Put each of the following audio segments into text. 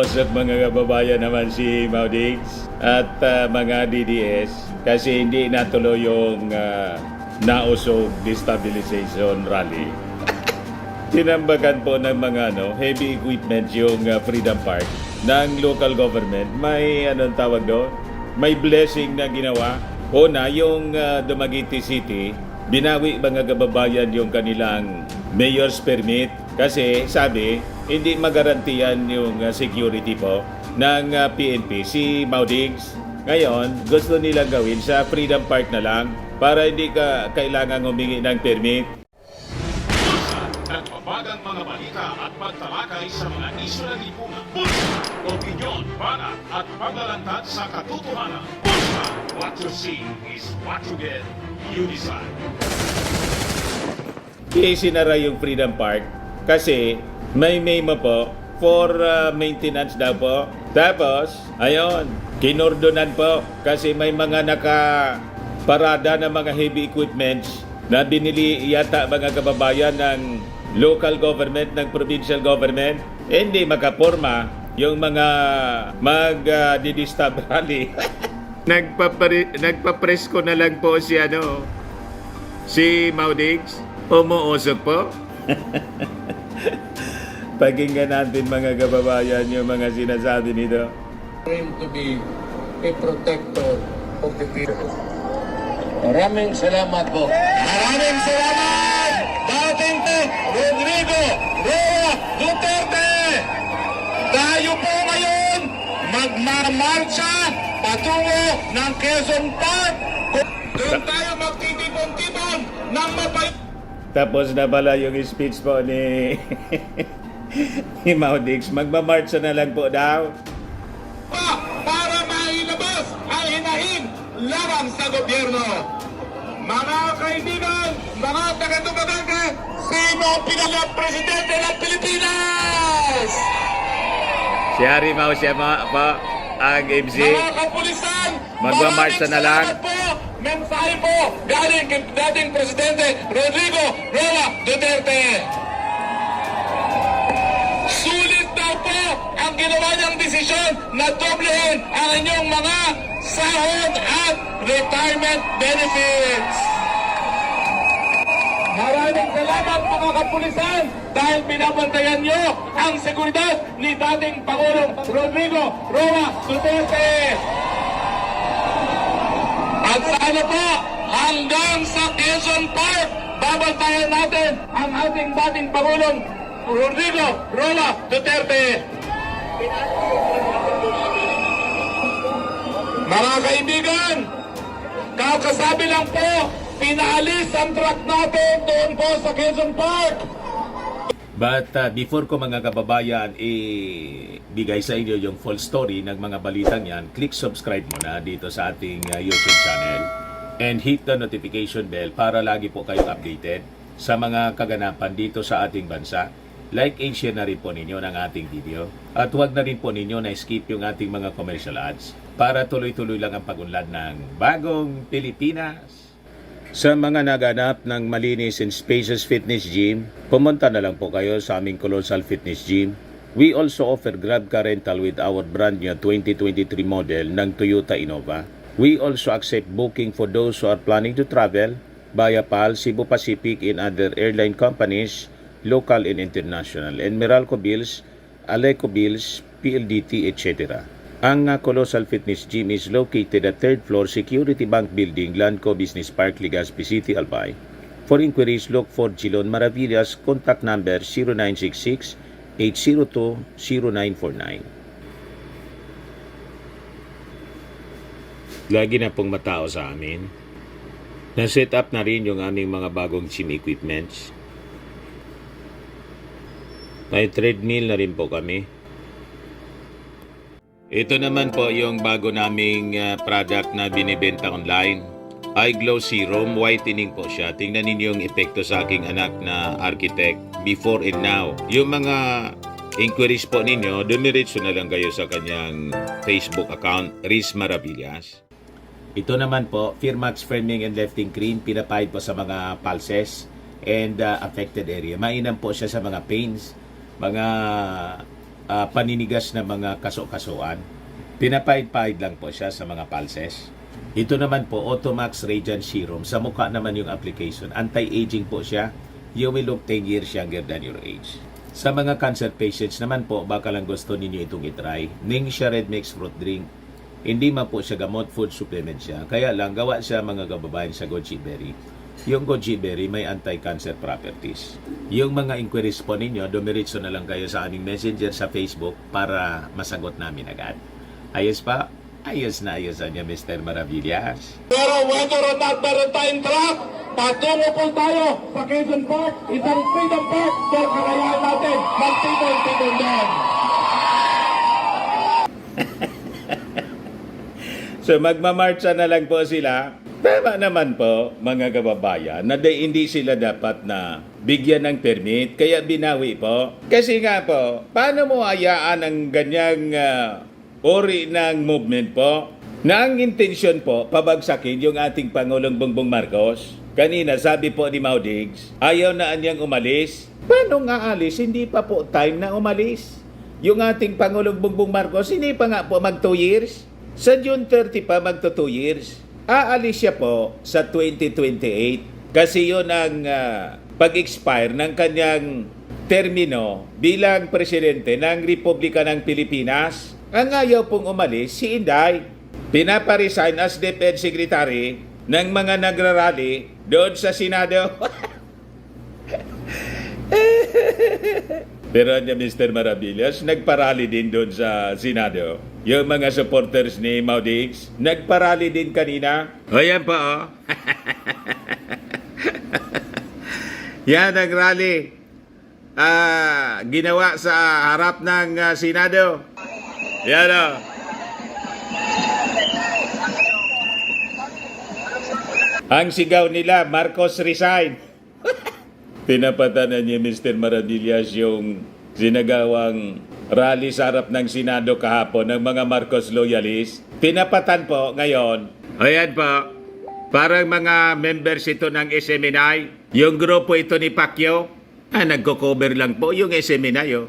Sa mga kababayan naman si Maudix at mga DDS kasi hindi natuloy yung nausog destabilization rally. Tinambakan po ng mga heavy equipment yung Freedom Park ng local government. May anong tawag doon? May blessing na ginawa. Una, yung Dumaguete City, binawi mga kababayan yung kanilang mayor's permit kasi sabi, hindi magarantiyan yung security po ng PNP. Si Maudix, ngayon, gusto nilang gawin sa Freedom Park na lang para hindi ka kailangan humingi ng permit. Nagbabagang mga balita at pagtalakay sa mga isyu ng lipunan. Bulsa, opinyon, banat at paglalantad sa katotohanan. Bulsa, what you see is what you get. You decide. Isinara yung Freedom Park kasi may memo po for maintenance daw po. Tapos, ayun, kinordonan po kasi may mga nakaparada na mga heavy equipments na binili yata mga kababayan ng local government, ng provincial government. Hindi makaporma yung mga mag-disturb rally. Nagpapresko na lang po si Maudix. Umuusok po. Pakinggan natin mga kababayan yung mga sinasabi nito. Claim to be a protector of the people. Maraming salamat po. Maraming salamat! Dating Rodrigo Roa Duterte! Tayo po ngayon magmamarcha patungo ng Quezon Park. Doon tayo magtitipon-tipon ng mapayot. Tapos na pala yung speech po ni Maudix. Magmamarcha na lang po daw. Para mailabas ang hinahin laban sa gobyerno. Mga kaibigan, mga taga-Dumaguete, sino ang pinaka presidente ng Pilipinas? Si Harimau siya po ang MC. Mga kapulisan, Magmamarcha na lang. Mensahe po galing kay dating Presidente Rodrigo Roa Duterte. Sulit daw po ang ginawa niyang desisyon na doblehin ang inyong mga sahod at retirement benefits. Maraming salamat mga kapulisan dahil binabantayan niyo ang seguridad ni dating Pangulong Rodrigo Roa Duterte. At sana po, hanggang sa Quezon Park, babantayan natin ang ating dating Pangulong Rodrigo Roa Duterte. Mga kaibigan, kakasabi lang po, pinaalis ang truck natin doon po sa Quezon Park. But before ko mga kababayan bigay sa inyo yung full story ng mga balitang yan, click subscribe muna dito sa ating YouTube channel and hit the notification bell para lagi po kayong updated sa mga kaganapan dito sa ating bansa. Like and share na rin po ninyo ng ating video at huwag na rin po ninyo na skip yung ating mga commercial ads para tuloy-tuloy lang ang pag-unlad ng bagong Pilipinas. Sa mga naganap ng malinis and spacious fitness gym, pumunta na lang po kayo sa aming Colossal Fitness Gym. We also offer Grab car rental with our brand new 2023 model ng Toyota Innova. We also accept booking for those who are planning to travel via PAL, Cebu Pacific and other airline companies, local and international, and Meralco Bills, Aleco Bills, PLDT, etc. Ang Colossal Fitness Gym is located at 3rd floor Security Bank Building, Lanco Business Park, Legazpi City, Albay. For inquiries, look for Gilon Maravillas. Contact number 0966-802-0949. Lagi na pong matao sa amin. Na-set up na rin yung aming mga bagong gym equipments. May treadmill na rin po kami. Ito naman po yung bago naming product na binibenta online. Eye Glow Serum, whitening po siya. Tingnan ninyo yung epekto sa aking anak na architect before and now. Yung mga inquiries po ninyo, dumiretso na lang kayo sa kanyang Facebook account, Riz Maravillas. Ito naman po, Firmax Firming and Lifting Cream, pinapahid po sa mga pulses and affected area. Mainam po siya sa mga pains, mga paninigas na mga kaso-kasuan. Pinapahid-pahid lang po siya sa mga pulses. Ito naman po, Automax Radiant Serum. Sa mukha naman yung application. Anti-aging po siya. You will look 10 years younger than your age. Sa mga cancer patients naman po, baka lang gusto ninyo itong itry. Ningxia Red Mix Fruit Drink. Hindi man po siya gamot, food supplement siya. Kaya lang, gawa siya mga kababayan sa goji berry. Yung goji berry may anti-cancer properties. Yung mga inquiries po ninyo, dumiritso na lang kayo sa aming messenger sa Facebook para masagot namin agad. Ayos pa? Ayos na ayos niya, Mr. Maravillas. Pero whether or not meron tayong truck, patungo po tayo sa Quezon Park, isang Freedom Park, for kakayahan natin magtipon-tipon doon. So magmamarcha na lang po sila. Tama naman po, mga kababayan, na hindi sila dapat na bigyan ng permit, kaya binawi po. Kasi nga po, paano mo hayaan ang ganyang ori ng movement po, na ang intensyon po, pabagsakin yung ating Pangulong Bongbong Marcos? Kanina, sabi po ni Maudigs, ayaw na anyang umalis. Paano nga alis? Hindi pa po time na umalis. Yung ating Pangulong Bongbong Marcos, hindi pa nga po mag 2 years. Sa June 30 pa magto 2 years. Aalis siya po sa 2028 kasi yun ang pag-expire ng kanyang termino bilang presidente ng Republika ng Pilipinas. Ang ayaw pong umalis si Inday. Pinaparesign as DepEd Secretary ng mga nagrarally doon sa Senado. Pero niya, Mr. Maravillas, nagparally din doon sa Senado. Yung mga supporters ni Maudigs, nagparally din kanina. O yan pa, oh. Yan ang rally. Ginawa sa harap ng Senado. Yan, oh. Ang sigaw nila, Marcos resign. Pinapatanan niya, Mr. Maravillas, yung sinagawang rally sa harap ng Senado kahapon ng mga Marcos loyalists. Pinapatan po ngayon. Ayan po, parang mga members ito ng SMNI. Yung grupo ito ni Pacquiao, nagko-cover lang po yung SMNI. Oh.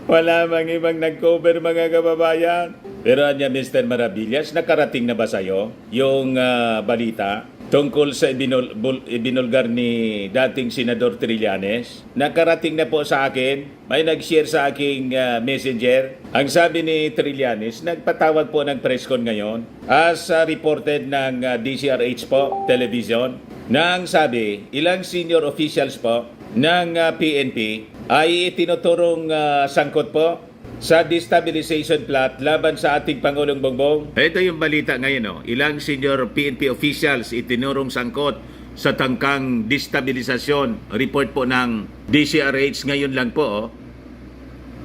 Wala mang ibang nag-cover, mga kababayan. Pero anya, Mr. Maravillas, nakarating na ba sa'yo yung balita tungkol sa ibinulgar ni dating Senador Trillanes? Nakarating na po sa akin. May nag-share sa aking messenger. Ang sabi ni Trillanes, nagpatawag po ng press con ngayon as reported ng DCRH po, television, na ang sabi, ilang senior officials po ng PNP ay itinuturong sangkot po sa destabilization plot laban sa ating Pangulong Bongbong. Ito yung balita ngayon. Oh. Ilang senior PNP officials itinurong sangkot sa tangkang destabilisasyon. Report po ng DCRH ngayon lang po.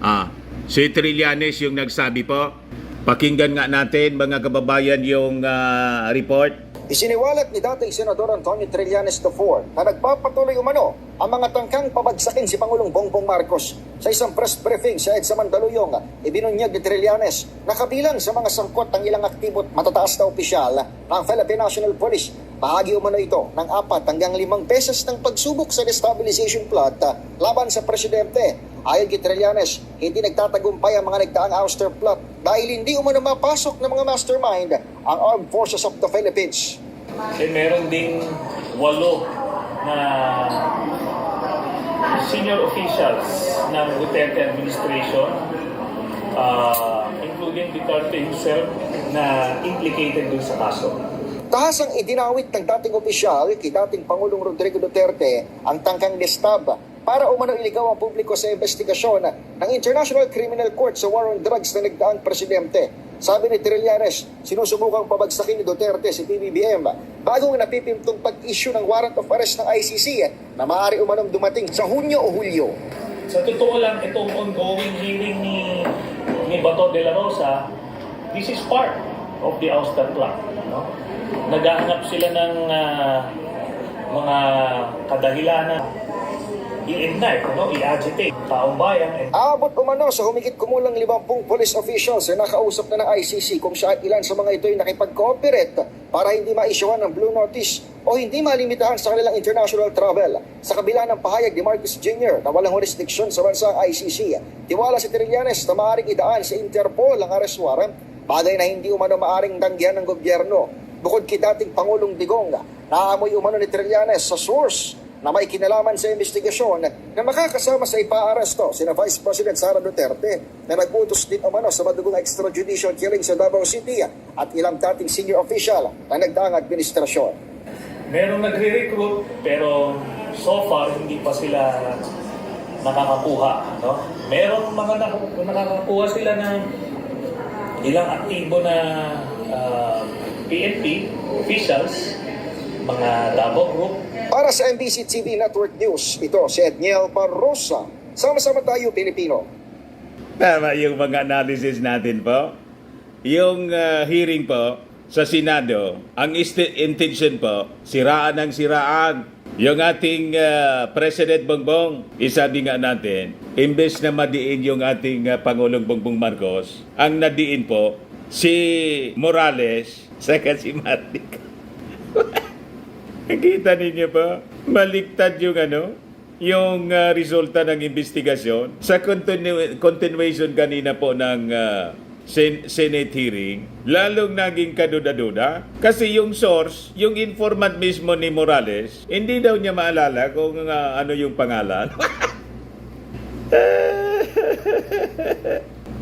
Oh. Si Trillanes yung nagsabi po. Pakinggan nga natin, mga kababayan, yung report. Isiniwalat ni dating Senador Antonio Trillanes IV na nagpapatuloy umano ang mga tangkang pabagsakin si Pangulong Bongbong Marcos. Sa isang press briefing sa EDSA Mandaluyong, ibinunyag ni Trillanes na kabilang sa mga sangkot ng ilang aktibo at matataas na opisyal ng Philippine National Police. Bahagi umano ito ng 4 hanggang 5 beses ng pagsubok sa destabilization plot laban sa presidente. Ayon kay Trillanes, hindi nagtatagumpay ang mga nagdaang ouster plot dahil hindi umano mapasok ng mga mastermind ang Armed Forces of the Philippines. Meron ding 8 na senior officials ng Duterte administration, including Duterte himself, na implicated dun sa kaso. Tahasang idinawit ng dating opisyal kay dating Pangulong Rodrigo Duterte ang tangkang destab para umano iligaw ang publiko sa investigasyon ng International Criminal Court sa war on drugs na nagdaang presidente. Sabi ni Trillanes, sinusubukang pabagsakin ni Duterte si PBBM bagong napipintong pag-issue ng warrant of arrest ng ICC na maaari umanong dumating sa Hunyo o Hulyo. Sa totoo lang, itong ongoing hearing ni Bato de la Rosa, this is part of the ouster plan. No? Naghahanap sila ng mga kadahilanan i-ignite, i-agitate taong bayan. Aabot umano sa humigit kumulang 50 police officials na nakausap na ng ICC kung saan ilan sa mga ito ay nakipag-cooperate para hindi ma-issuean ng blue notice o hindi malimitahan sa kanilang international travel. Sa kabila ng pahayag ni Marcos Jr. na walang jurisdiction sa bansang ICC, tiwala si Trillanes na maaaring idaan sa Interpol ang arrest warrant, bagay na hindi umano maaaring tanggihan ng gobyerno. Bukod kay dating Pangulong Digong, naamoy umano ni Trillanes sa source na may kinalaman sa investigasyon na makakasama sa ipaaresto sina Vice President Sara Duterte na nag-utos din umano sa madugong extrajudicial killing sa Davao City at ilang dating senior official na nagdaang administrasyon. Merong nagre-recruit pero so far hindi pa sila nakakakuha. Merong mga nakakakuha sila ng ilang aktibo na PNP officials, mga Davao Group. Para sa MBC TV Network News, ito si Edniel Barrosa. Sama-sama tayo, Pilipino. Tama yung mga analysis natin po. Yung hearing po sa Senado, ang intention po, siraan ng siraan. Yung ating President Bongbong, isabi nga natin, imbes na madiin yung ating Pangulong Bongbong Marcos, ang nadiin po si Morales, saka si Martic. Nakita ninyo ba? Baliktad yung resulta ng investigasyon. Sa continuation kanina po ng Senate hearing, lalong naging kaduda-duda. Kasi yung source, yung informant mismo ni Morales, hindi daw niya maalala kung ano yung pangalan.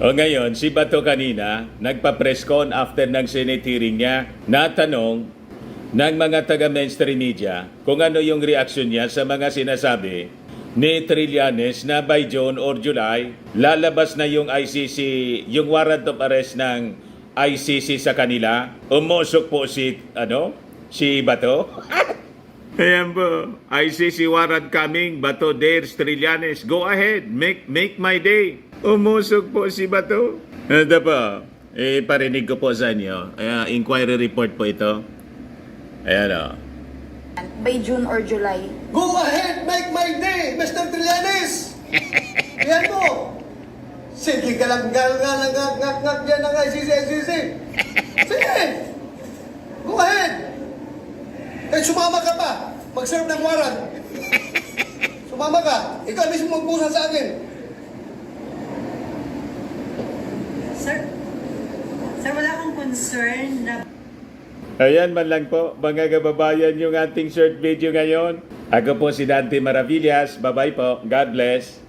O ngayon, si Bato kanina, nagpa-press con after ng Senate hearing niya, natanong ng mga taga-mainstream media kung ano yung reaksyon niya sa mga sinasabi ni Trillanes na by June or July, lalabas na yung ICC, yung warrant of arrest ng ICC sa kanila. Umusok po si Bato. Ayan po, ICC warrant coming, Bato dares Trillanes, go ahead, make my day. Umusok po si Bato. Ito po, parinig ko po sa inyo. Inquiry report po ito. Ayan o. By June or July. Go ahead, make my day, Mr. Trillanes! Yan mo! Sige ka lang ngak dyan ng ICC. Sige! Go ahead! Kahit sumama ka pa, mag-serve ng warrant. Sumama ka, ikaw mismo magpusa sa akin. Sir, wala kang concern na Ayan man lang po, mga kababayan, yung ating short video ngayon. Ako po si Dante Maravillas. Bye-bye po. God bless.